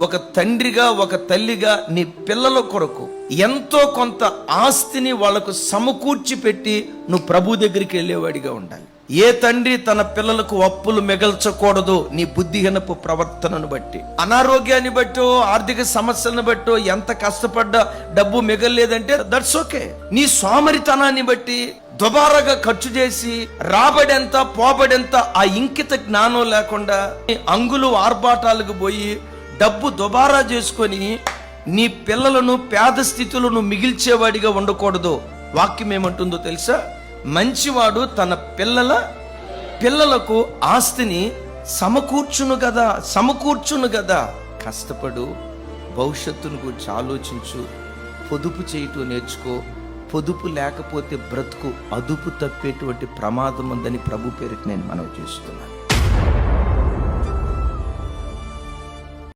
ఒక తండ్రిగా ఒక తల్లిగా నీ పిల్లల కొరకు ఎంతో కొంత ఆస్తిని వాళ్లకు సమకూర్చి పెట్టి నువ్వు ప్రభు దగ్గరికి వెళ్ళేవాడిగా ఉండాలి. ఏ తండ్రి తన పిల్లలకు అప్పులు మిగల్చకూడదు. నీ బుద్ధిహీనపు ప్రవర్తనను బట్టి, అనారోగ్యాన్ని బట్టో, ఆర్థిక సమస్యలను బట్టో, ఎంత కష్టపడ్డా డబ్బు మిగలలేదంటే దట్స్ ఓకే. నీ సోమరితనాన్ని బట్టి దుబారాగా ఖర్చు చేసి రాబడెంత పోబడెంత ఆ ఇంకిత జ్ఞానం లేకుండా అంగులు ఆర్భాటాలకు పోయి డబ్బు దుబారా చేసుకొని నీ పిల్లలను పేద స్థితులను మిగిల్చేవాడిగా ఉండకూడదు. వాక్యం ఏమంటుందో తెలుసా? మంచివాడు తన పిల్లలకు ఆస్తిని సమకూర్చును కదా. కష్టపడు, భవిష్యత్తును గురించి ఆలోచించు, పొదుపు చేయటం నేర్చుకో. పొదుపు లేకపోతే బ్రతుకు అదుపు తప్పేటువంటి ప్రమాదం ఉందని ప్రభు పేరుకి నేను మనవి చేస్తున్నాను.